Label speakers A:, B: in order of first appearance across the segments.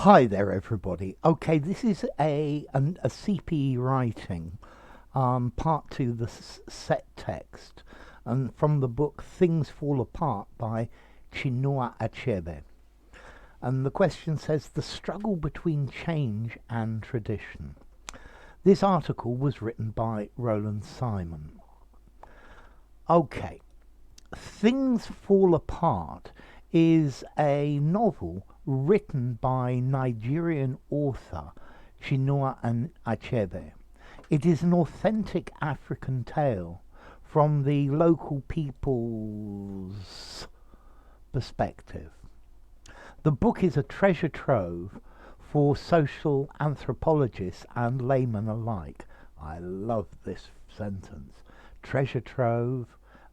A: Hi there, everybody. Okay, this is a CPE Writing, part two, the set text, and from the book Things Fall Apart by Chinua Achebe. And the question says, the struggle between change and tradition. This article was written by Roland Simon. Okay, Things Fall Apart is a novel written by Nigerian author Chinua Achebe. It is an authentic African tale from the local people's perspective. The book is a treasure trove for social anthropologists and laymen alike. I love this sentence. Treasure trove,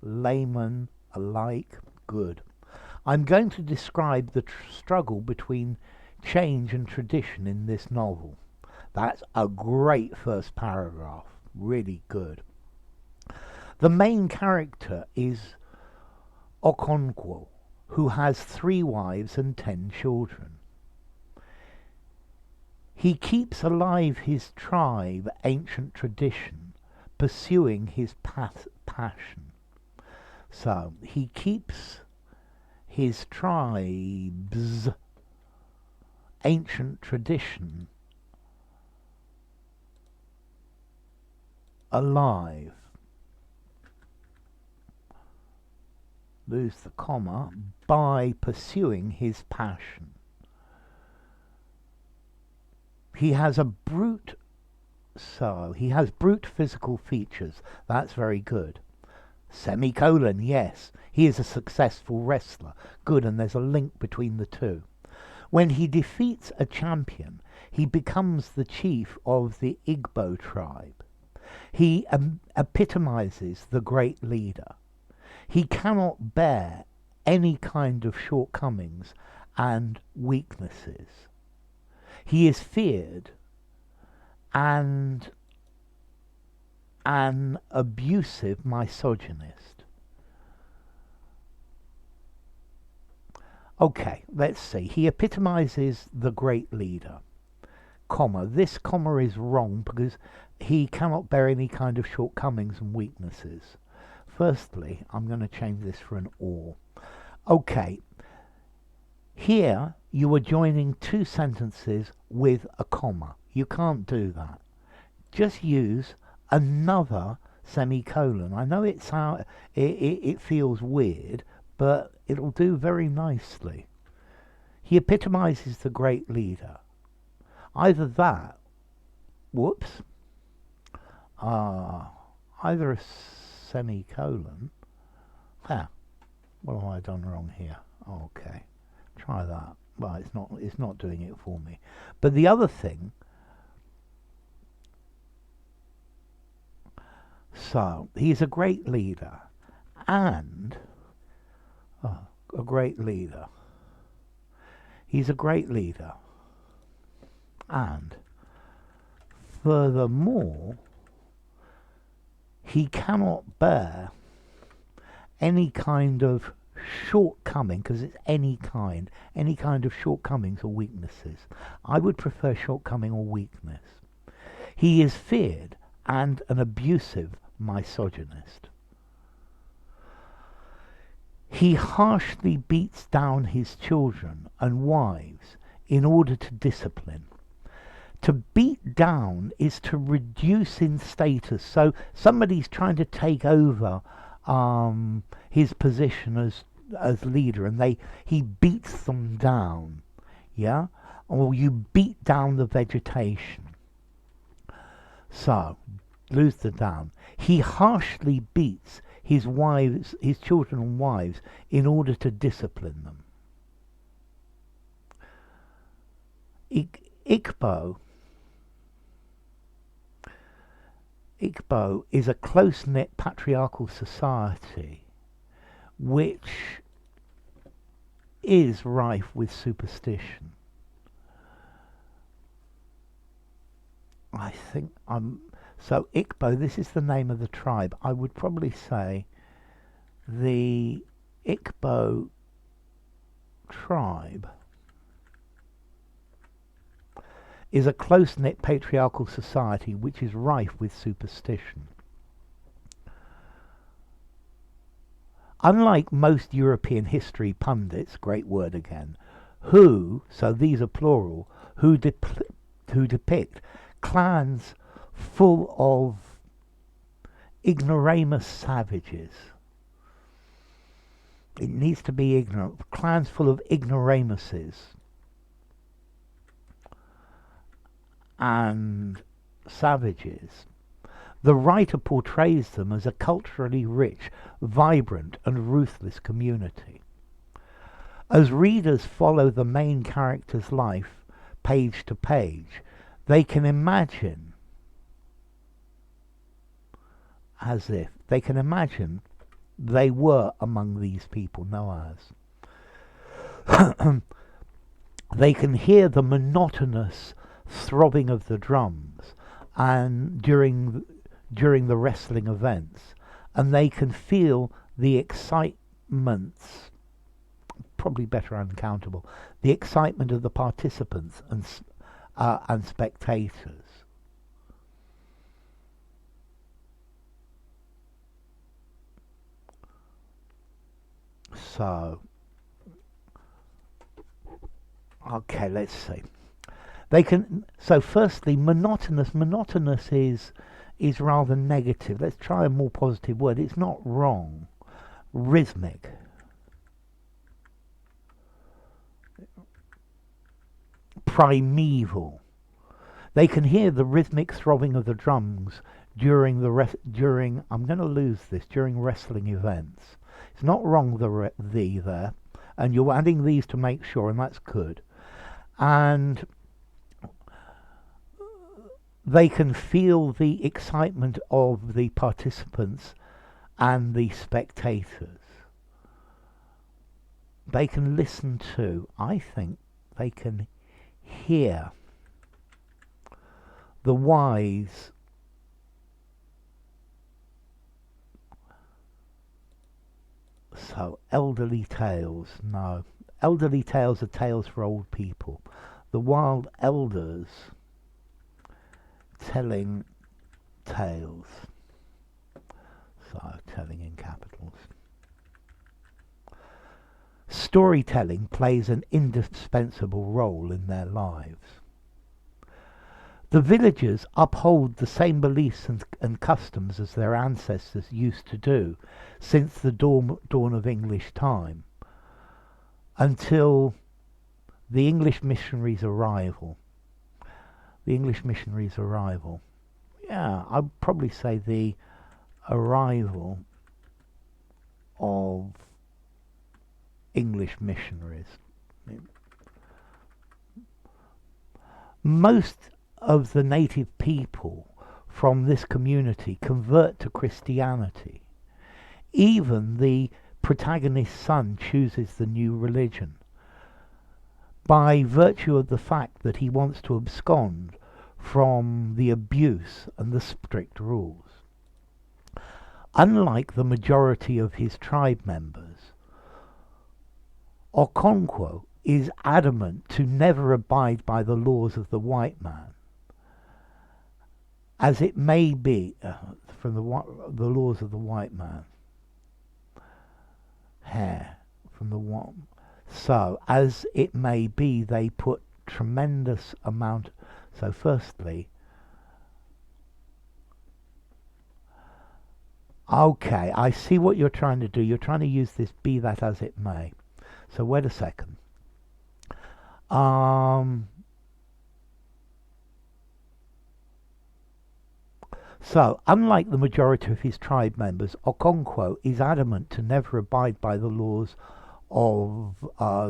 A: laymen alike, good. I'm going to describe the struggle between change and tradition in this novel. That's a great first paragraph, really good. The main character is Okonkwo, who has 3 wives and 10 children. He keeps alive his tribe, ancient tradition, pursuing his passion. So he keeps his tribe's ancient tradition alive. Lose the comma, by pursuing his passion. He has brute physical features. That's very good. Semicolon, yes. He is a successful wrestler. Good, and there's a link between the two. When he defeats a champion, he becomes the chief of the Igbo tribe. He epitomizes the great leader. He cannot bear any kind of shortcomings and weaknesses. He is feared and an abusive misogynist. Okay, let's see. He epitomizes the great leader. Comma. This comma is wrong because he cannot bear any kind of shortcomings and weaknesses. Firstly, I'm going to change this for an or. Okay. Here you are joining 2 sentences with a comma. You can't do that. Just use another semicolon. I know it feels weird, but it'll do very nicely. He epitomizes the great leader. Either that, either a semicolon. What have I done wrong here? Okay, try that. Well, it's not doing it for me. But the other thing, so he's a great leader and a great leader. He's a great leader. And furthermore, he cannot bear any kind of shortcoming, because it's any kind of shortcomings or weaknesses. I would prefer shortcoming or weakness. He is feared and an abusive misogynist. He harshly beats down his children and wives in order to discipline. To beat down is to reduce in status. So somebody's trying to take over his position as leader, and he beats them down. Yeah? Or you beat down the vegetation. So, lose the down. He harshly beats his children and wives, in order to discipline them. Igbo is a close-knit patriarchal society which is rife with superstition. I think so Igbo, this is the name of the tribe. I would probably say the Igbo tribe is a close-knit patriarchal society which is rife with superstition. Unlike most European history pundits, great word again, who, so these are plural, who depict clans full of ignoramus savages. It needs to be ignorant. Clans full of ignoramuses and savages. The writer portrays them as a culturally rich, vibrant, and ruthless community. As readers follow the main character's life page to page, they can imagine they were among these people, no as. They can hear the monotonous throbbing of the drums and during the wrestling events, and they can feel the excitements, probably better uncountable, the excitement of the participants and spectators. So, okay, let's see. They can. So, firstly, monotonous. Monotonous is rather negative. Let's try a more positive word. It's not wrong. Rhythmic. Primeval. They can hear the rhythmic throbbing of the drums during I'm going to lose this, during wrestling events. It's not wrong, the there, and you're adding these to make sure, and that's good. And they can feel the excitement of the participants and the spectators. They can listen to, I think they can hear the wise so elderly tales. No, elderly tales are tales for old people. The wild elders telling tales. So telling in capitals. Storytelling plays an indispensable role in their lives. The villagers uphold the same beliefs and customs as their ancestors used to do since the dawn of English time, until the English missionaries' arrival. The English missionaries' arrival. Yeah, I'd probably say the arrival of English missionaries. Most of the native people from this community convert to Christianity. Even the protagonist's son chooses the new religion by virtue of the fact that he wants to abscond from the abuse and the strict rules. Unlike the majority of his tribe members, Okonkwo is adamant to never abide by the laws of the white man, as it may be from the laws of the white man. From the one. So, as it may be, they put tremendous amount. So, firstly, okay, I see what you're trying to do. You're trying to use this "be that as it may." So, wait a second. So, unlike the majority of his tribe members, Okonkwo is adamant to never abide by the laws of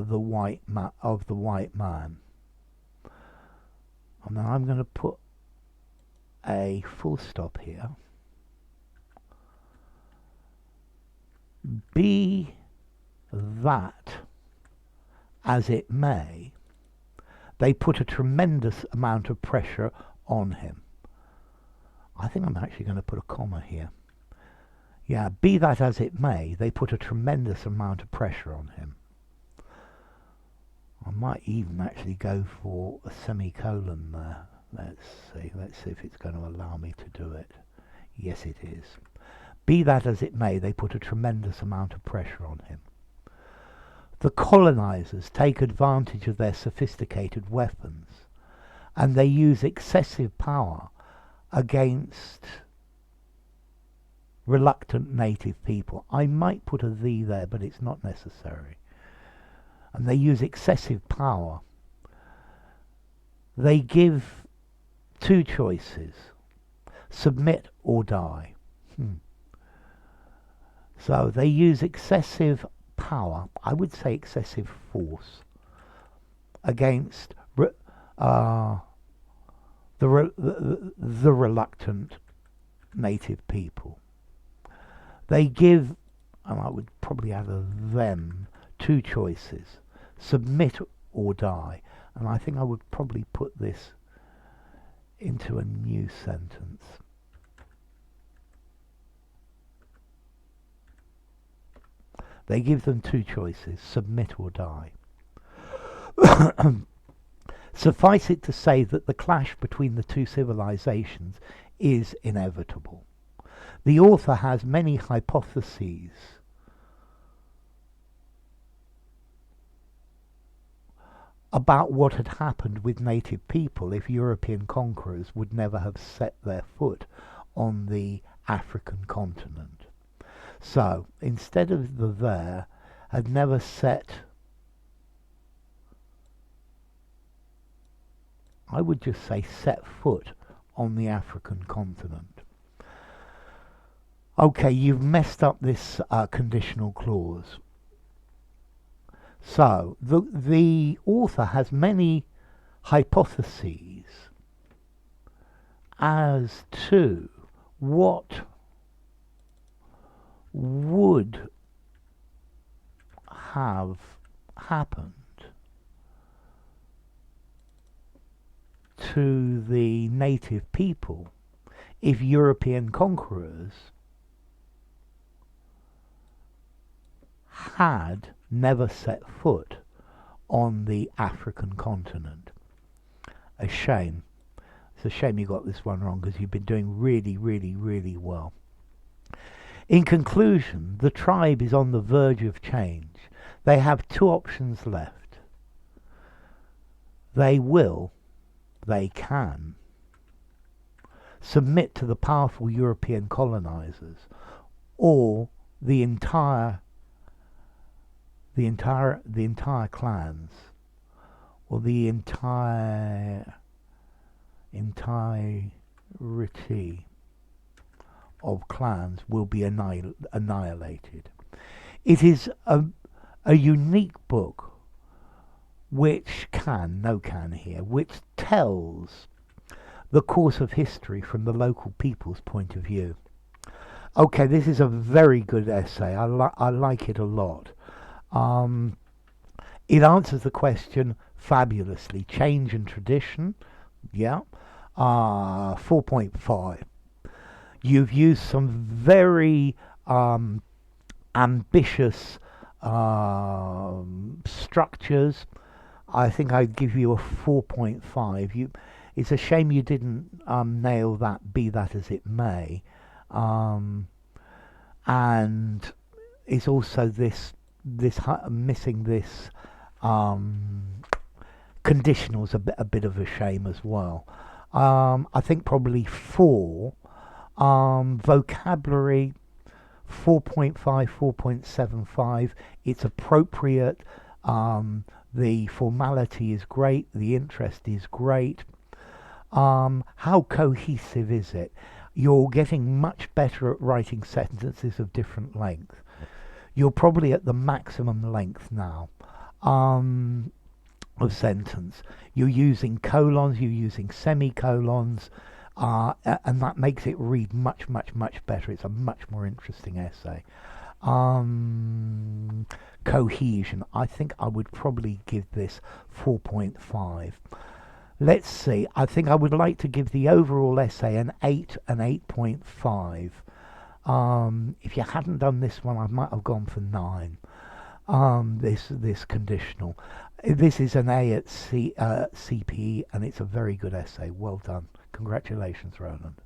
A: the white man. And then I'm going to put a full stop here. Be that as it may, they put a tremendous amount of pressure on him. I think I'm actually going to put a comma here. Yeah, be that as it may, they put a tremendous amount of pressure on him. I might even actually go for a semicolon there. Let's see if it's going to allow me to do it. Yes, it is. Be that as it may, they put a tremendous amount of pressure on him. The colonizers take advantage of their sophisticated weapons, and they use excessive power against reluctant native people. I might put a "the" there, but it's not necessary. And they use excessive power. They give two choices: submit or die. So they use excessive power, I would say excessive force, against the reluctant native people. They give, and I would probably add a "them," two choices: submit or die. And I think I would probably put this into a new sentence. They give them two choices: submit or die. Suffice it to say that the clash between the two civilizations is inevitable. The author has many hypotheses about what had happened with native people if European conquerors would never have set their foot on the African continent. So, instead of the "there," had never set, I would just say set foot on the African continent. Okay, you've messed up this conditional clause. So, the author has many hypotheses as to what would have happened to the native people if European conquerors had never set foot on the African continent. A shame. It's a shame you got this one wrong, because you've been doing really, really, really well. In conclusion, the tribe is on the verge of change. They have two options left. They can submit to the powerful European colonizers, or the entire clans, or the entirety of clans will be annihilated. It is a unique book which which tells the course of history from the local people's point of view. Okay, this is a very good essay. I like it a lot. It answers the question fabulously. Change and tradition, yeah. 4.5. You've used some very ambitious structures. I think I'd give you a 4.5. It's a shame you didn't nail that, be that as it may. And it's also missing this conditional's a bit of a shame as well. I think probably 4. Vocabulary 4.5, 4.75. It's appropriate. The formality is great. The interest is great. How cohesive is it? You're getting much better at writing sentences of different length. You're probably at the maximum length now of sentence. You're using colons, you're using semicolons, and that makes it read much, much, much better. It's a much more interesting essay. Cohesion, I think I would probably give this 4.5. Let's see, I think I would like to give the overall essay an 8, an 8.5. If you hadn't done this one, I might have gone for 9. This conditional. This is an A at CPE, and it's a very good essay. Well done. Congratulations, Roland.